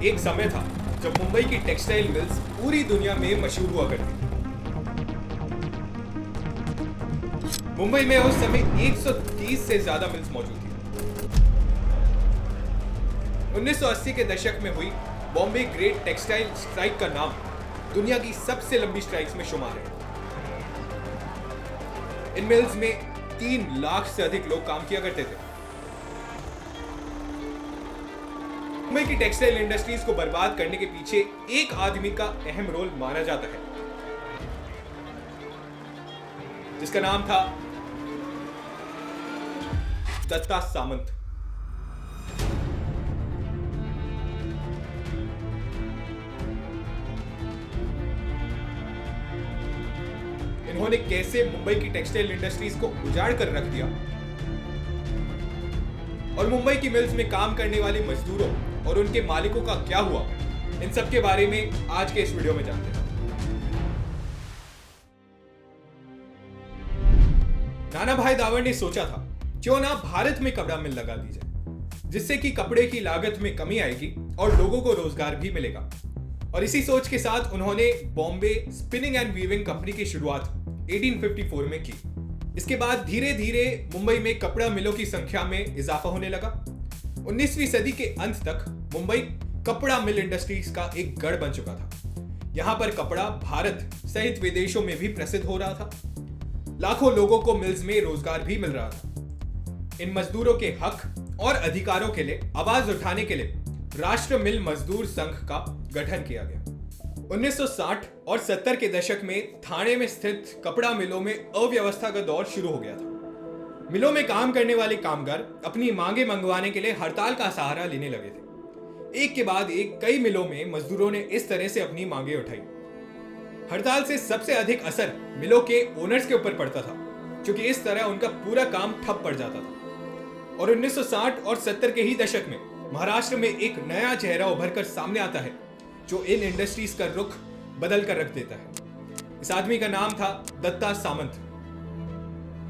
एक समय था जब मुंबई की टेक्सटाइल मिल्स पूरी दुनिया में मशहूर हुआ करती थी। मुंबई में उस समय 130 से ज्यादा मिल्स मौजूद थी। 1980 के दशक में हुई बॉम्बे ग्रेट टेक्सटाइल स्ट्राइक का नाम दुनिया की सबसे लंबी स्ट्राइक्स में शुमार है। इन मिल्स में 3 लाख से अधिक लोग काम किया करते थे। मुंबई की टेक्सटाइल इंडस्ट्रीज को बर्बाद करने के पीछे एक आदमी का अहम रोल माना जाता है, जिसका नाम था दत्ता सामंत। इन्होंने कैसे मुंबई की टेक्सटाइल इंडस्ट्रीज को उजाड़ कर रख दिया और मुंबई की मिल्स में काम करने वाले मजदूरों और उनके मालिकों का क्या हुआ, इन सब के बारे में आज के इस वीडियो में जानते हैं। नाना भाई दावर ने सोचा था क्यों ना भारत में कपड़ा मिल लगा दी जाए, जिससे कि कपड़े की लागत में कमी आएगी और लोगों को रोजगार भी मिलेगा। और इसी सोच के साथ उन्होंने Bombay spinning and weaving company की शुरुआत 1854 में की। इसके बाद धीरे धीरे मुंबई में कपड़ा मिलों की संख्या में इजाफा होने लगा। 19वीं सदी के अंत तक मुंबई कपड़ा मिल इंडस्ट्रीज का एक गढ़ बन चुका था। यहां पर कपड़ा भारत सहित विदेशों में भी प्रसिद्ध हो रहा था। लाखों लोगों को मिल्स में रोजगार भी मिल रहा था। इन मजदूरों के हक और अधिकारों के लिए आवाज उठाने के लिए राष्ट्र मिल मजदूर संघ का गठन किया गया। 1960 और 70 के दशक में थाने में स्थित कपड़ा मिलों में अव्यवस्था का दौर शुरू हो गया था। मिलों में काम करने वाले कामगार अपनी मांगे मंगवाने के लिए हड़ताल का सहारा लेने लगे थे। एक के बाद एक कई मिलों में मजदूरों ने इस तरह से अपनी मांगे उठाई। हड़ताल से सबसे अधिक असर मिलों के ओनर्स के ऊपर पड़ता था, क्योंकि इस तरह उनका पूरा काम ठप पड़ जाता था। और 1960 और 70 के ही दशक में महाराष्ट्र में एक नया चेहरा उभर कर सामने आता है, जो इन इंडस्ट्रीज का रुख बदल कर रख देता है। इस आदमी का नाम था दत्ता सामंत।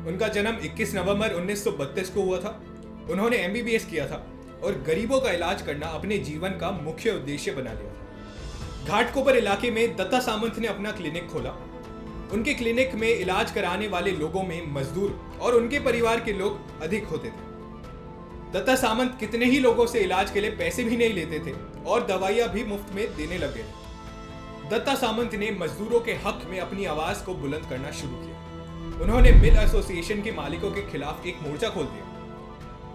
उनका जन्म 21 नवंबर 1932 को हुआ था। उन्होंने एमबीबीएस किया था और गरीबों का इलाज करना अपने जीवन का मुख्य उद्देश्य बना लिया था। घाटकोपर इलाके में दत्ता सामंत ने अपना क्लिनिक खोला। उनके क्लिनिक में इलाज कराने वाले लोगों में मजदूर और उनके परिवार के लोग अधिक होते थे। दत्ता सामंत कितने ही लोगों से इलाज के लिए पैसे भी नहीं लेते थे और दवाइयां भी मुफ्त में देने लगे। दत्ता सामंत ने मजदूरों के हक में अपनी आवाज को बुलंद करना शुरू किया। उन्होंने मिल एसोसिएशन के मालिकों के खिलाफ एक मोर्चा खोल दिया।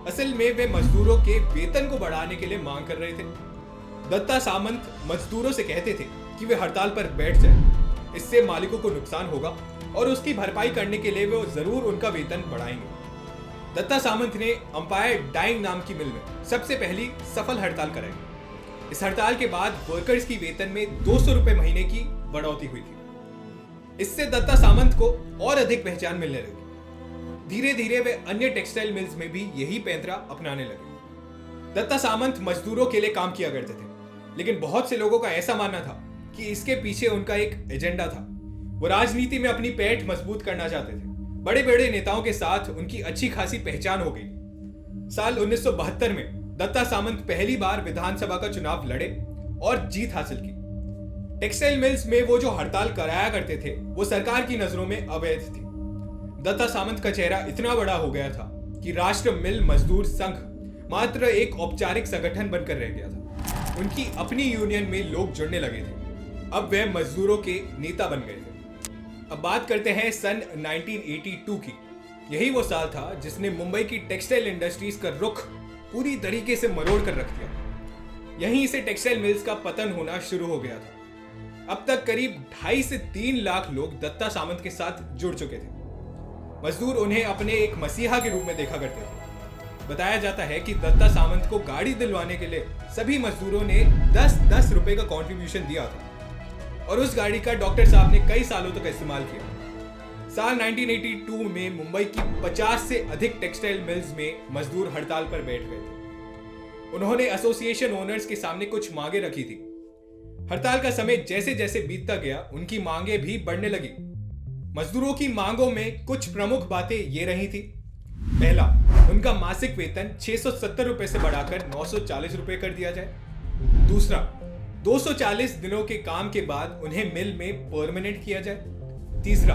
असल में वे मजदूरों के वेतन को बढ़ाने के लिए मांग कर रहे थे। दत्ता सामंत मजदूरों से कहते थे कि वे हड़ताल पर बैठ जाएं, इससे मालिकों को नुकसान होगा और उसकी भरपाई करने के लिए वे जरूर उनका वेतन बढ़ाएंगे। दत्ता सामंत ने अंपायर डाइंग नाम की मिल में सबसे पहली सफल हड़ताल कराई। इस हड़ताल के बाद वर्कर्स की वेतन में 200 रुपए महीने की बढ़ोतरी हुई थी। इससे दत्ता सामंत को और अधिक पहचान मिलने लगी। धीरे धीरे वे अन्य टेक्सटाइल मिल्स में भी यही पैंतरा अपनाने लगे। दत्ता सामंत मजदूरों के लिए काम किया करते थे, लेकिन बहुत से लोगों का ऐसा मानना था कि इसके पीछे उनका एक एजेंडा था। वो राजनीति में अपनी पैठ मजबूत करना चाहते थे। बड़े बड़े नेताओं के साथ उनकी अच्छी खासी पहचान हो गई। साल 1972 में दत्ता सामंत पहली बार विधानसभा का चुनाव लड़े और जीत हासिल की। टेक्सटाइल मिल्स में वो जो हड़ताल कराया करते थे वो सरकार की नजरों में अवैध थी। दत्ता सामंत का चेहरा इतना बड़ा हो गया था कि राष्ट्र मिल मजदूर संघ मात्र एक औपचारिक संगठन बनकर रह गया था। उनकी अपनी यूनियन में लोग जुड़ने लगे थे। अब वे मजदूरों के नेता बन गए थे। अब बात करते हैं सन 1982 की। यही वो साल था जिसने मुंबई की टेक्सटाइल इंडस्ट्रीज का रुख पूरी तरीके से मरोड़ कर रख दिया। यहीं से टेक्सटाइल मिल्स का पतन होना शुरू हो गया था। अब तक करीब 2.5 से 3 लाख लोग दत्ता सामंत के साथ जुड़ चुके थे। मजदूर उन्हें अपने एक मसीहा के रूप में देखा करते थे। बताया जाता है कि दत्ता सामंत को गाड़ी दिलवाने के लिए सभी मजदूरों ने 10-10 रुपए का कंट्रीब्यूशन दिया था और उस गाड़ी का डॉक्टर साहब ने कई सालों तक इस्तेमाल किया। साल 1982 में मुंबई की 50 से अधिक टेक्सटाइल मिल्स में मजदूर हड़ताल पर बैठ गए थे। उन्होंने एसोसिएशन ओनर्स के सामने कुछ मांगे रखी थी। हड़ताल का समय जैसे जैसे बीतता गया उनकी मांगे भी बढ़ने लगी। मजदूरों की मांगों में कुछ प्रमुख बातें ये रही थी। पहला, उनका मासिक वेतन 670 रुपए से बढ़ाकर 940 रुपए कर दिया जाए। दूसरा, 240 दिनों के काम के बाद उन्हें मिल में परमानेंट किया जाए। तीसरा,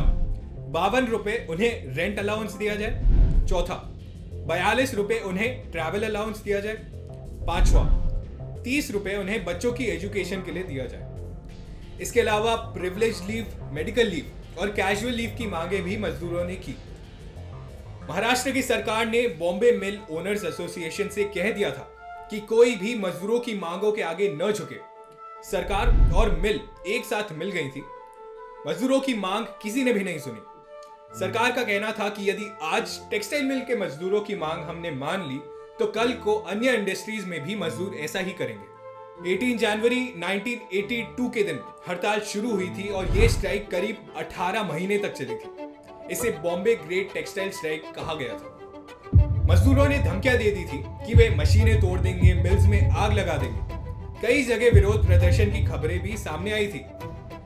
52 रुपए उन्हें रेंट अलाउंस दिया जाए। चौथा, 42 रुपए उन्हें ट्रैवल अलाउंस दिया जाए। पांचवा, 30 रुपए उन्हें बच्चों की एजुकेशन के लिए दिया जाए। इसके अलावा प्रिविलेज लीव, मेडिकल लीव और कैजुअल लीव की मांगे भी मजदूरों ने की। महाराष्ट्र की सरकार ने बॉम्बे मिल ओनर्स एसोसिएशन से कह दिया था कि कोई भी मजदूरों की मांगों के आगे न झुके। सरकार और मिल एक साथ मिल गई थी। मजदूरों की मांग किसी ने भी नहीं सुनी। सरकार का कहना था कि यदि आज टेक्सटाइल मिल के मजदूरों की मांग हमने मान ली तो कल को अन्य इंडस्ट्रीज में भी मजदूर ऐसा ही करेंगे। 18 जनवरी 1982 के दिन हड़ताल शुरू हुई थी और यह स्ट्राइक करीब 18 महीने तक चली थी। इसे बॉम्बे ग्रेट टेक्सटाइल स्ट्राइक कहा गया था। मजदूरों ने धमकियां दे दी थी कि वे मशीनें तोड़ देंगे, मिल्स में आग लगा देंगे। कई जगह विरोध प्रदर्शन की खबरें भी सामने आई थी,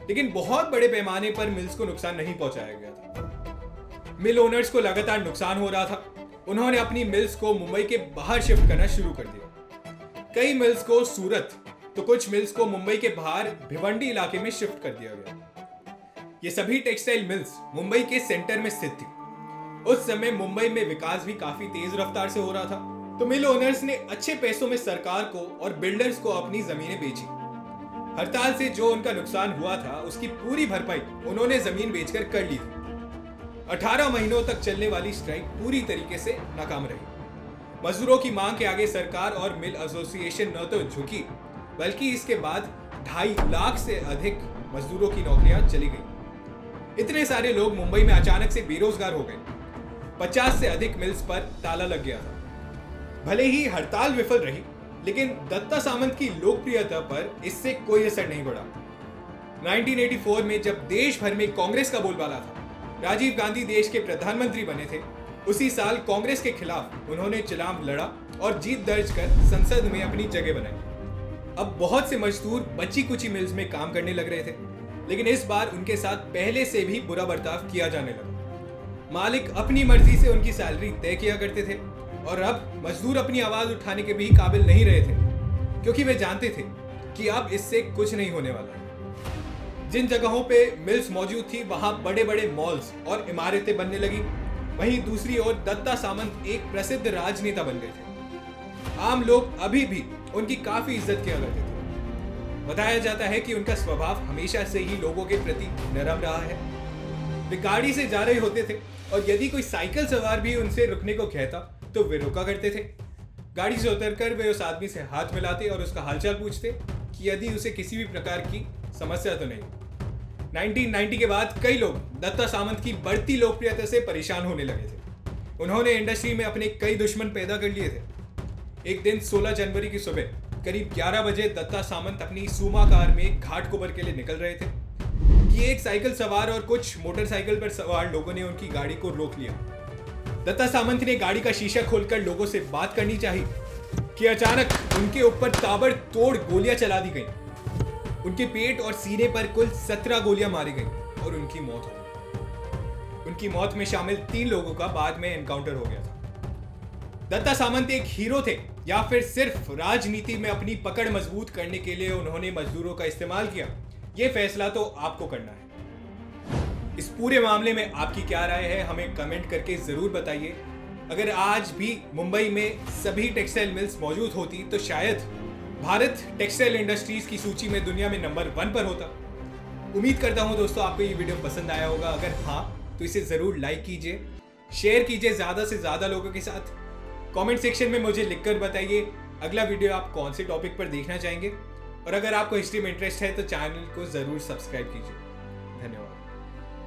लेकिन बहुत बड़े पैमाने पर मिल्स को नुकसान नहीं पहुंचाया गया था। मिल ओनर्स को लगातार नुकसान हो रहा था। उन्होंने अपनी मिल्स को मुंबई के बाहर शिफ्ट करना शुरू कर दिया। कई मिल्स को सूरत तो कुछ मिल्स को मुंबई के बाहर भिवंडी इलाके में शिफ्ट कर दिया गया। ये सभी टेक्सटाइल मिल्स मुंबई के सेंटर में स्थित थी। उस समय मुंबई में विकास भी काफी तेज रफ्तार से हो रहा था, तो मिल ओनर्स ने अच्छे पैसों में सरकार को और बिल्डर्स को अपनी जमीनें बेची। हड़ताल से जो उनका नुकसान हुआ था उसकी पूरी भरपाई उन्होंने जमीन बेचकर कर ली थी। 18 महीनों तक चलने वाली स्ट्राइक पूरी तरीके से नाकाम रही। मजदूरों की मांग के आगे सरकार और मिल एसोसिएशन न तो झुकी, बल्कि इसके बाद 2.5 लाख से अधिक मजदूरों की नौकरियां चली गई। इतने सारे लोग मुंबई में अचानक से बेरोजगार हो गए। 50 से अधिक मिल्स पर ताला लग गया था। भले ही हड़ताल विफल रही, लेकिन दत्ता सामंत की लोकप्रियता पर इससे कोई असर नहीं पड़ा। 1984 में जब देश भर में कांग्रेस का बोलबाला था, राजीव गांधी देश के प्रधानमंत्री बने थे। उसी साल कांग्रेस के खिलाफ उन्होंने चुनाव लड़ा और जीत दर्ज कर संसद में अपनी जगह बनाई। अब बहुत से मजदूर बची कुची मिल्स में काम करने लग रहे थे, लेकिन इस बार उनके साथ पहले से भी बुरा बर्ताव किया जाने लगा। मालिक अपनी मर्जी से उनकी सैलरी तय किया करते थे और अब मजदूर अपनी आवाज उठाने के भी काबिल नहीं रहे थे, क्योंकि वे जानते थे कि अब इससे कुछ नहीं होने वाला। जिन जगहों पे मिल्स मौजूद थी वहां बड़े बड़े मॉल्स और इमारतें बनने लगी। वहीं दूसरी ओर दत्ता सामंत एक प्रसिद्ध राजनेता बन गए थे। आम लोग अभी भी उनकी काफी इज्जत किया करते थे। बताया जाता है कि उनका स्वभाव हमेशा से ही लोगों के प्रति नरम रहा है। वे गाड़ी से जा रहे होते थे और यदि कोई साइकिल सवार भी उनसे रुकने को कहता तो वे रुका करते थे। गाड़ी से उतरकर वे उस आदमी से हाथ मिलाते और उसका हालचाल पूछते कि यदि उसे किसी भी प्रकार की समस्या तो नहीं। 1990 के बाद कई लोग दत्ता सामंत की बढ़ती लोकप्रियता से परेशान होने लगे थे। उन्होंने इंडस्ट्री में अपने कई दुश्मन पैदा कर लिए थे। एक दिन 16 जनवरी की सुबह करीब 11 बजे दत्ता सामंत अपनी सूमा कार में घाटकोपर के लिए निकल रहे थे कि एक साइकिल सवार और कुछ मोटरसाइकिल पर सवार लोगों ने उनकी गाड़ी को रोक लिया। दत्ता सामंत ने गाड़ी का शीशा खोलकर लोगों से बात करनी चाहिए कि अचानक उनके ऊपर ताबड़तोड़ गोलियां चला दी गईं। उनके पेट और सीने पर कुल 17 गोलियां मारी गईं और उनकी मौत हो गई। उनकी मौत में शामिल 3 लोगों का बाद में एनकाउंटर हो गया था। दत्ता सामंत एक हीरो थे या फिर सिर्फ राजनीति में अपनी पकड़ मजबूत करने के लिए उन्होंने मजदूरों का इस्तेमाल किया, यह फैसला तो आपको करना है। इस पूरे मामले में आपकी क्या राय है, हमें कमेंट करके जरूर बताइए। अगर आज भी मुंबई में सभी टेक्सटाइल मिल्स मौजूद होती तो शायद भारत टेक्सटाइल इंडस्ट्रीज की सूची में दुनिया में नंबर 1 पर होता। उम्मीद करता हूं दोस्तों आपको ये वीडियो पसंद आया होगा। अगर हाँ तो इसे जरूर लाइक कीजिए, शेयर कीजिए ज्यादा से ज्यादा लोगों के साथ। कमेंट सेक्शन में मुझे लिखकर बताइए अगला वीडियो आप कौन से टॉपिक पर देखना चाहेंगे। और अगर आपको हिस्ट्री में इंटरेस्ट है तो चैनल को जरूर सब्सक्राइब कीजिए। धन्यवाद।